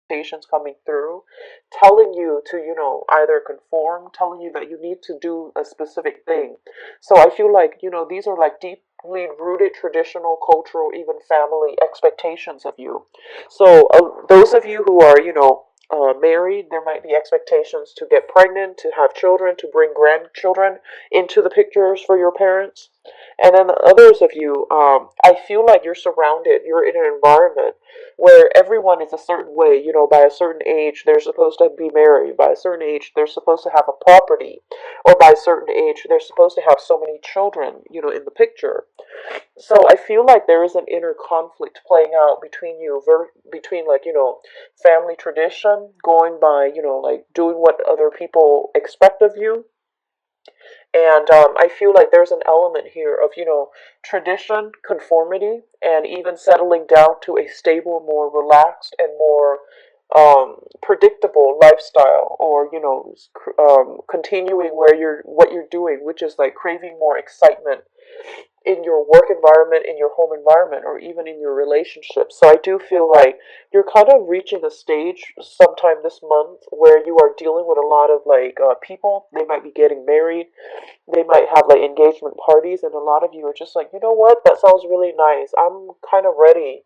expectations coming through, telling you to, either conform, telling you that you need to do a specific thing. So I feel like, these are like deeply rooted traditional, cultural, even family expectations of you. So those of you who are, married, there might be expectations to get pregnant, to have children, to bring grandchildren into the pictures for your parents. And then the others of you, I feel like you're surrounded, you're in an environment where everyone is a certain way. By a certain age, they're supposed to be married. By a certain age, they're supposed to have a property. Or by a certain age, they're supposed to have so many children, in the picture. So I feel like there is an inner conflict playing out between you, between like, family tradition, going by, like doing what other people expect of you, and I feel like there's an element here of, tradition, conformity, and even settling down to a stable, more relaxed, and more predictable lifestyle, or, continuing what you're doing, which is like craving more excitement in your work environment, in your home environment, or even in your relationship. So I do feel like you're kind of reaching a stage sometime this month where you are dealing with a lot of like people. They might be getting married, they might have like engagement parties, and a lot of you are just like, you know what, that sounds really nice. I'm kind of ready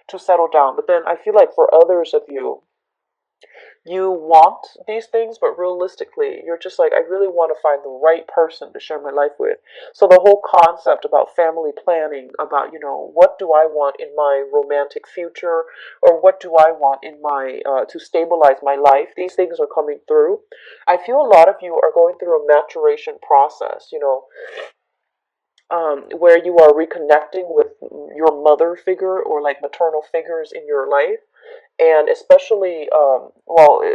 to settle down. But then I feel like for others of you, you want these things, but realistically, you're just like, I really want to find the right person to share my life with. So the whole concept about family planning, about, what do I want in my romantic future, or what do I want in my, to stabilize my life, these things are coming through. I feel a lot of you are going through a maturation process, where you are reconnecting with your mother figure or like maternal figures in your life. And especially,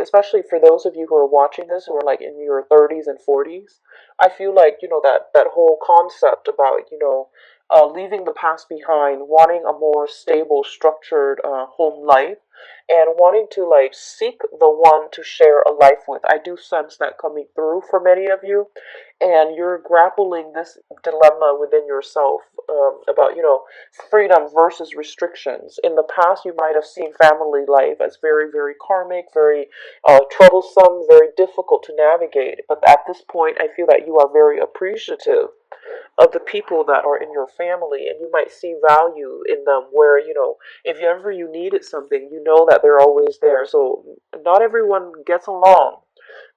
especially for those of you who are watching this who are like in your 30s and 40s, I feel like, that whole concept about, leaving the past behind, wanting a more stable, structured home life, and wanting to like seek the one to share a life with. I do sense that coming through for many of you, and you're grappling this dilemma within yourself, about, freedom versus restrictions. In the past, you might have seen family life as very, very karmic, very troublesome, very difficult to navigate. But at this point, I feel that you are very appreciative of the people that are in your family, and you might see value in them, where, if ever you needed something, you know that they're always there. So not everyone gets along,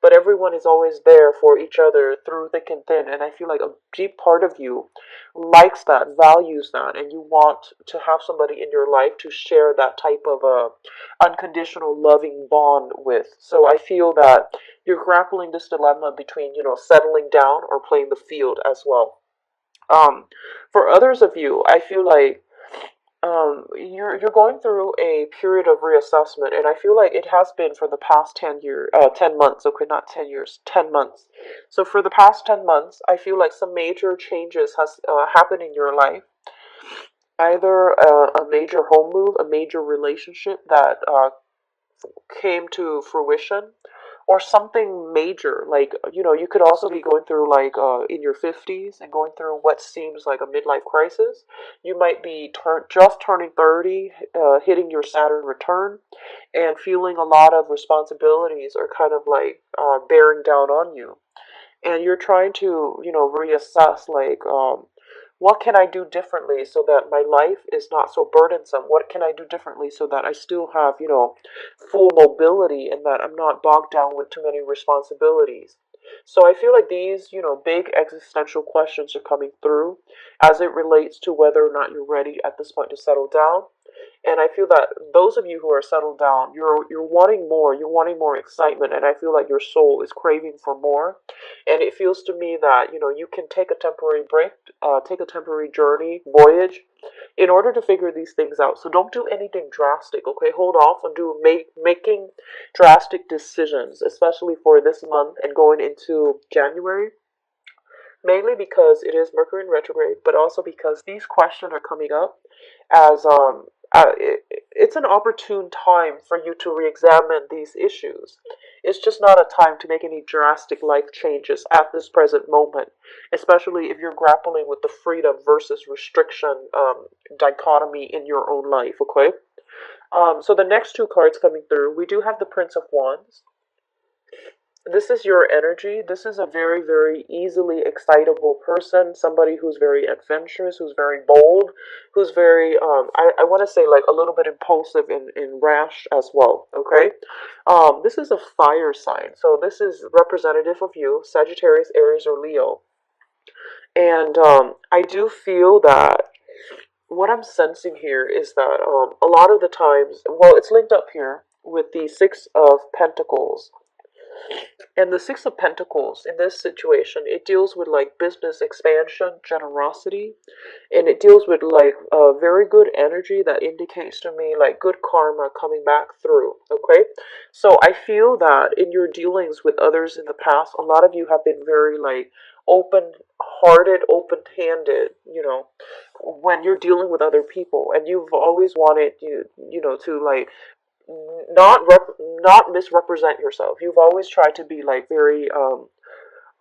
but everyone is always there for each other through thick and thin. And I feel like a deep part of you likes that, values that, and you want to have somebody in your life to share that type of unconditional loving bond with. So I feel that you're grappling this dilemma between, settling down or playing the field as well. Um, for others of you, I feel like you're going through a period of reassessment, and I feel like it has been for the past 10 months. Okay, not 10 years, 10 months. So for the past 10 months, I feel like some major changes has happened in your life. Either a major home move, a major relationship that came to fruition, or something major. Like, you could also be going through like in your 50s and going through what seems like a midlife crisis. You might be just turning 30, hitting your Saturn return, and feeling a lot of responsibilities are kind of like bearing down on you, and you're trying to, reassess like, what can I do differently so that my life is not so burdensome? What can I do differently so that I still have, full mobility, and that I'm not bogged down with too many responsibilities? So I feel like these, big existential questions are coming through as it relates to whether or not you're ready at this point to settle down. And I feel that those of you who are settled down, you're wanting more, you're wanting more excitement, and I feel like your soul is craving for more. And it feels to me that, you can take a temporary break, take a temporary journey, voyage, in order to figure these things out. So don't do anything drastic, okay? Hold off on making drastic decisions, especially for this month and going into January. Mainly because it is Mercury in retrograde, but also because these questions are coming up as it's an opportune time for you to re-examine these issues. It's just not a time to make any drastic life changes at this present moment, especially if you're grappling with the freedom versus restriction dichotomy in your own life. Okay. So the next two cards coming through, we do have the Prince of Wands. This is your energy. This is a very, very easily excitable person, somebody who's very adventurous, who's very bold, who's very, I want to say like a little bit impulsive and rash as well, okay? This is a fire sign. So this is representative of you, Sagittarius, Aries, or Leo. And I do feel that what I'm sensing here is that a lot of the times, well, it's linked up here with the Six of Pentacles. And the Six of Pentacles in this situation, it deals with like business expansion, generosity, and it deals with like very good energy that indicates to me like good karma coming back through. Okay, so I feel that in your dealings with others in the past, a lot of you have been very like open-hearted, open-handed, when you're dealing with other people, and you've always wanted to like not misrepresent yourself. You've always tried to be like very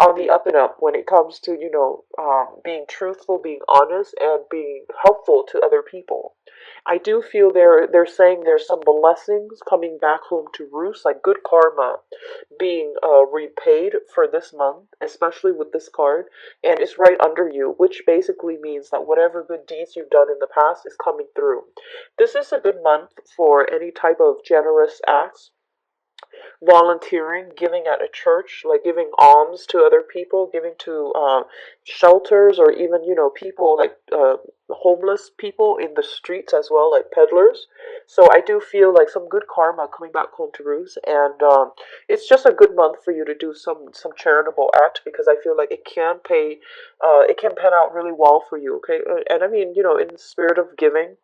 on the up and up when it comes to being truthful, being honest, and being helpful to other people. I do feel they're saying there's some blessings coming back home to roost, like good karma being repaid for this month, especially with this card, and it's right under you, which basically means that whatever good deeds you've done in the past is coming through. This is a good month for any type of generous acts, volunteering, giving at a church, like giving alms to other people, giving to shelters, or even people like homeless people in the streets as well, like peddlers. So I do feel like some good karma coming back home to roost, and it's just a good month for you to do some charitable act, because I feel like it can pan out really well for you. Okay, and I mean, in the spirit of giving,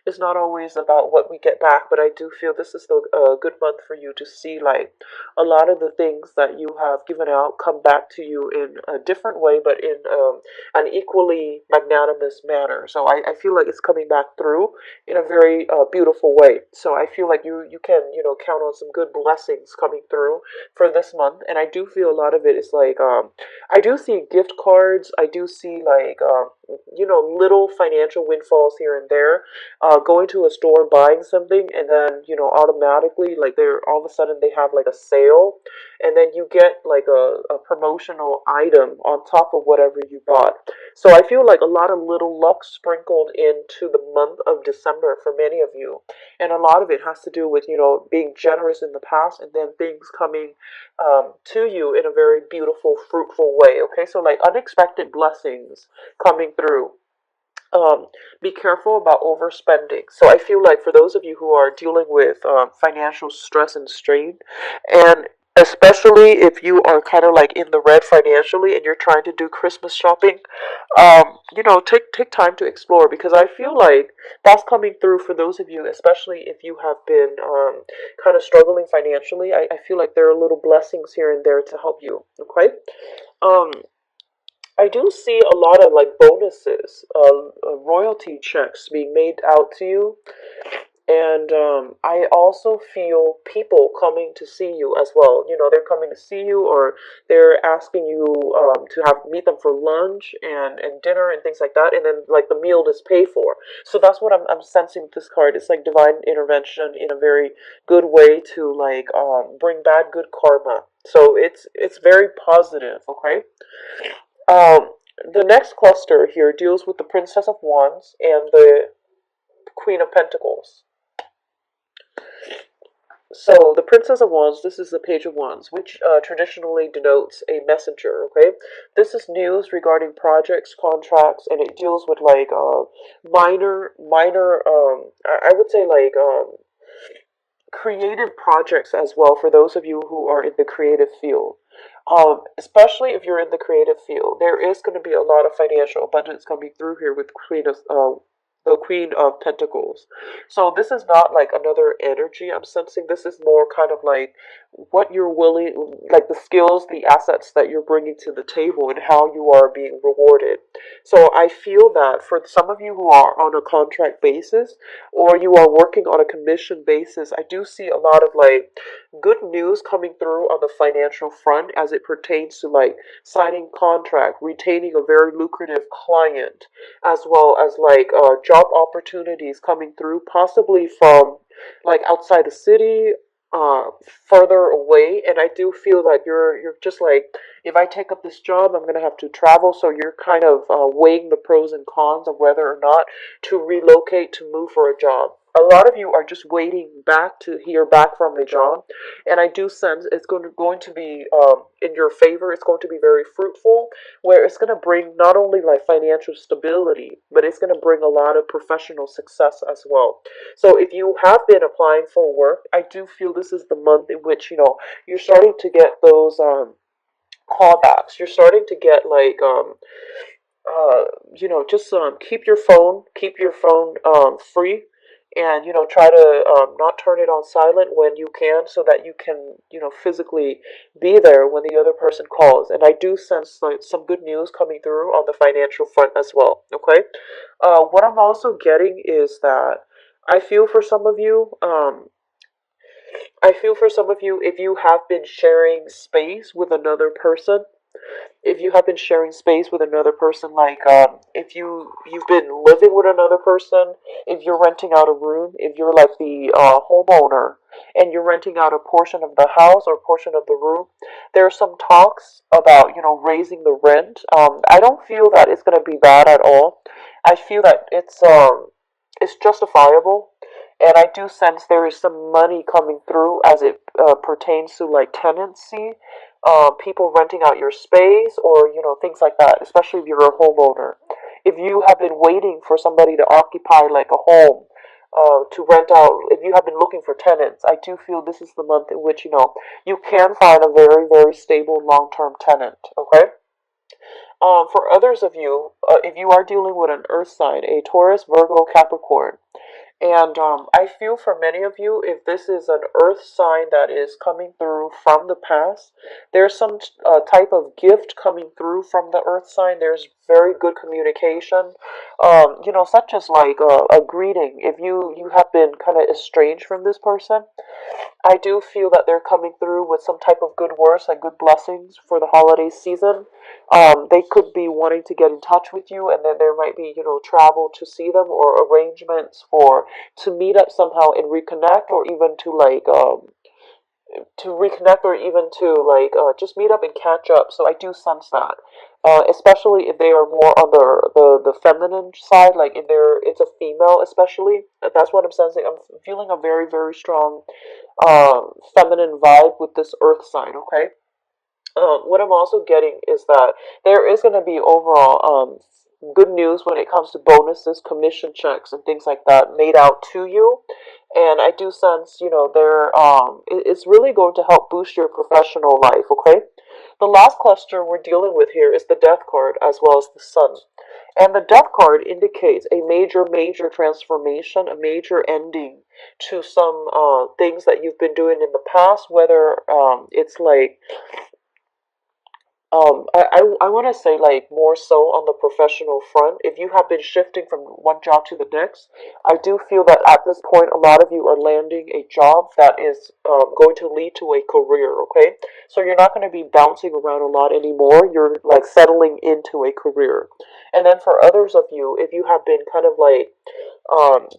it's not always about what we get back, but I do feel this is a good month for you to see like a lot of the things that you have given out come back to you in a different way, but in an equally magnanimous manner. So I feel like it's coming back through in a very beautiful way. So I feel like you can count on some good blessings coming through for this month, and I do feel a lot of it is like I do see gift cards. I do see like little financial windfalls here and there, going to a store, buying something, and then automatically like they're all of a sudden they have like a sale, and then you get like a promotional item on top of whatever you bought. So I feel like a lot of little luck sprinkled into the month of December for many of you, and a lot of it has to do with being generous in the past, and then things coming to you in a very beautiful, fruitful way. Okay, so like unexpected blessings coming through. um, be careful about overspending. So I feel like for those of you who are dealing with financial stress and strain, and especially if you are kind of like in the red financially and you're trying to do Christmas shopping, take time to explore, because I feel like that's coming through for those of you, especially if you have been kind of struggling financially. I feel like there are little blessings here and there to help you. Okay. Um, I do see a lot of like bonuses, royalty checks being made out to you, and I also feel people coming to see you as well. They're coming to see you, or they're asking you to have meet them for lunch and dinner and things like that, and then like the meal is paid for. So that's what I'm sensing with this card. It's like divine intervention in a very good way to like bring bad good karma. So it's very positive. Okay. Um, the next cluster here deals with the Princess of Wands and the Queen of Pentacles. So the Princess of Wands, this is the Page of Wands, which traditionally denotes a messenger. Okay, this is news regarding projects, contracts, and it deals with like minor. I would say like creative projects as well for those of you who are in the creative field. Especially if you're in the creative field, there is going to be a lot of financial abundance coming through here with the Queen of Pentacles. So this is not like another energy I'm sensing. This is more kind of like what you're willing, like the skills, the assets that you're bringing to the table, and how you are being rewarded. So I feel that for some of you who are on a contract basis, or you are working on a commission basis, I do see a lot of like good news coming through on the financial front as it pertains to like signing contract, retaining a very lucrative client, as well as like job opportunities coming through, possibly from like outside the city, further away. And I do feel that you're just like, if I take up this job, I'm gonna have to travel. So you're kind of weighing the pros and cons of whether or not to relocate to move for a job. A lot of you are just waiting back to hear back from a job, and I do sense it's going to be in your favor. It's going to be very fruitful, where it's going to bring not only like financial stability, but it's going to bring a lot of professional success as well. So if you have been applying for work, I do feel this is the month in which you're starting to get those callbacks. You're starting to get like just keep your phone free, and try to not turn it on silent when you can, so that you can physically be there when the other person calls. And I do sense like some good news coming through on the financial front as well. Okay, what I'm also getting is that I feel for some of you. I feel for some of you, if you have been sharing space with another person, if you have been sharing space with another person, like if you've been living with another person, if you're renting out a room, if you're like the homeowner and you're renting out a portion of the house or a portion of the room, there are some talks about raising the rent. I don't feel that it's going to be bad at all. I feel that it's justifiable, and I do sense there is some money coming through as it pertains to like tenancy, people renting out your space, or things like that. Especially if you're a homeowner, if you have been waiting for somebody to occupy like a home, to rent out, if you have been looking for tenants, I do feel this is the month in which you can find a very very stable long term tenant. Okay. For others of you, if you are dealing with an earth sign, a Taurus, Virgo, Capricorn, and I feel for many of you, if this is an earth sign that is coming through from the past, there's some type of gift coming through from the earth sign. There's very good communication, such as like a greeting. If you have been kind of estranged from this person, I do feel that they're coming through with some type of good words, like good blessings for the holiday season. They could be wanting to get in touch with you, and then there might be, travel to see them, or arrangements for to meet up somehow and reconnect, or even to just meet up and catch up. So I do sense that, especially if they are more on the feminine side, like if it's a female, especially. That's what I'm sensing. I'm feeling a very very strong feminine vibe with this earth sign. Okay. What I'm also getting is that there is going to be overall good news when it comes to bonuses, commission checks, and things like that made out to you. And I do sense, it's really going to help boost your professional life. Okay. The last cluster we're dealing with here is the Death card as well as the Sun. And the Death card indicates a major, major transformation, a major ending to some things that you've been doing in the past, whether it's like I want to say like more so on the professional front. If you have been shifting from one job to the next, I do feel that at this point, a lot of you are landing a job that is going to lead to a career. Okay, so you're not going to be bouncing around a lot anymore. You're like settling into a career. And then for others of you, if you have been kind of like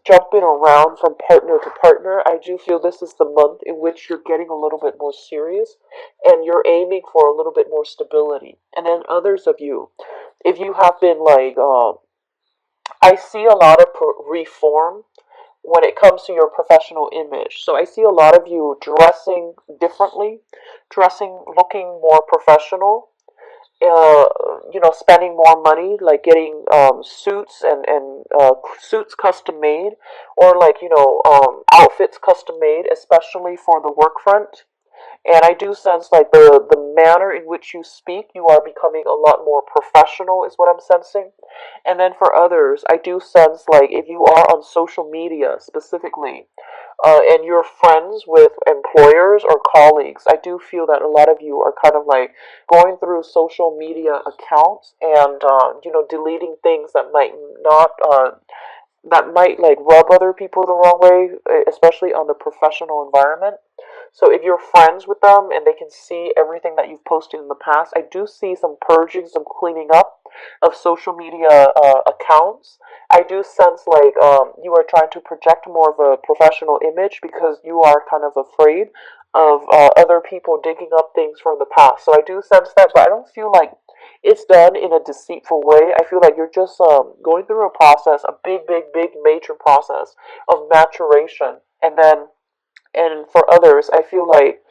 jumping around from partner to partner, I do feel this is the month in which you're getting a little bit more serious, and you're aiming for a little bit more stability. And then others of you, if you have been like, I see a lot of reform when it comes to your professional image. So I see a lot of you dressing differently, looking more professional, spending more money, like getting suits and suits custom made, or like outfits custom made, especially for the work front. And I do sense like the manner in which you speak, you are becoming a lot more professional, is what I'm sensing. And then for others, I do sense like if you are on social media specifically, and you're friends with employers or colleagues, I do feel that a lot of you are kind of like going through social media accounts and deleting things that might not that might like rub other people the wrong way, especially on the professional environment. So if you're friends with them and they can see everything that you've posted in the past, I do see some purging, some cleaning up. of social media accounts, I do sense like you are trying to project more of a professional image because you are kind of afraid of other people digging up things from the past. So I do sense that, but I don't feel like it's done in a deceitful way. I feel like you're just going through a process, a big, big, big, major process of maturation, and then and for others, I feel like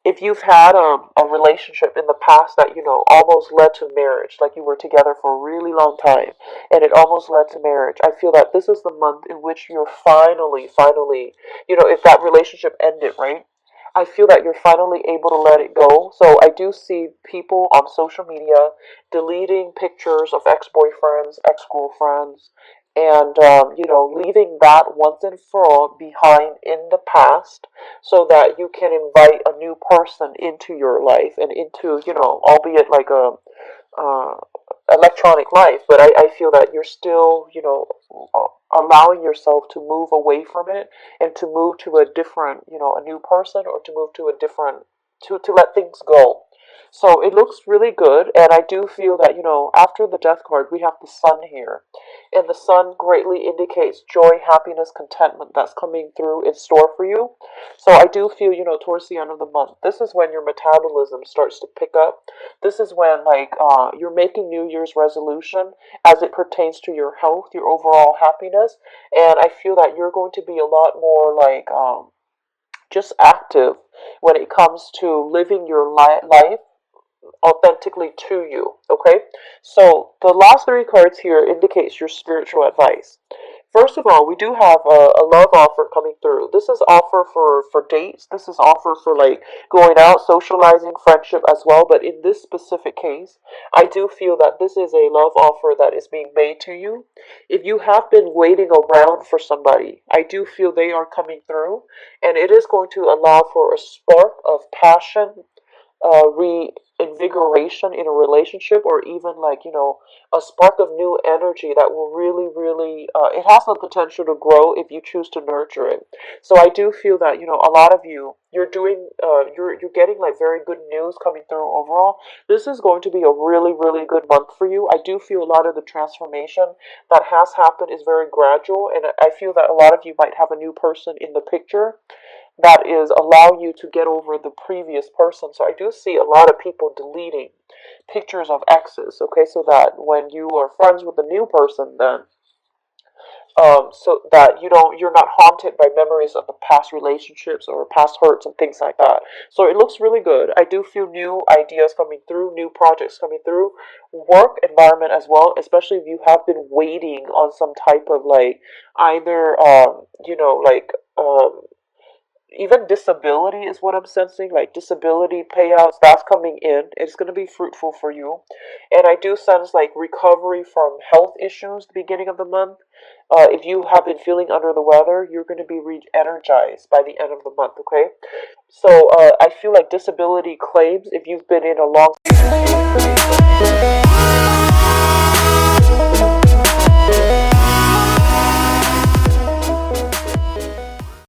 if you've had a relationship in the past that almost led to marriage, like you were together for a really long time and it almost led to marriage, I feel that this is the month in which you're finally, if that relationship ended, right, I feel that you're finally able to let it go. So I do see people on social media deleting pictures of ex-boyfriends, ex-girlfriends, and leaving that once and for all behind in the past, so that you can invite a new person into your life and into, albeit like a uh, electronic life, but I feel that you're still, allowing yourself to move away from it and to move to a different, a new person, or to move to a different, to let things go. So it looks really good, and I do feel that, after the death card, we have the sun here. And the sun greatly indicates joy, happiness, contentment that's coming through in store for you. So I do feel, towards the end of the month, this is when your metabolism starts to pick up. This is when, like, you're making New Year's resolution as it pertains to your health, your overall happiness. And I feel that you're going to be a lot more, like, just active when it comes to living your life authentically to you. Okay, so the last three cards here indicates your spiritual advice. First of all, we do have a love offer coming through. This is offer for dates. This is offer for like going out, socializing, friendship as well. But in this specific case, I do feel that this is a love offer that is being made to you. If you have been waiting around for somebody, I do feel they are coming through, and it is going to allow for a spark of passion, reinvigoration in a relationship, or even like a spark of new energy that will really it has the potential to grow if you choose to nurture it. So I do feel that a lot of you, you're doing you're getting like very good news coming through overall. This is going to be a really good month for you. I do feel a lot of the transformation that has happened is very gradual, and I feel that a lot of you might have a new person in the picture that is allowing you to get over the previous person. So I do see a lot of people deleting pictures of exes, okay, so that when you are friends with the new person, then so that you're not haunted by memories of the past relationships or past hurts and things like that. So it looks really good. I do feel new ideas coming through, new projects coming through, work environment as well, especially if you have been waiting on some type of like either even disability is what I'm sensing, like disability payouts, that's coming in. It's going to be fruitful for you. And I do sense like recovery from health issues the beginning of the month. If you have been feeling under the weather, you're going to be re-energized by the end of the month, okay? So I feel like disability claims, if you've been in a long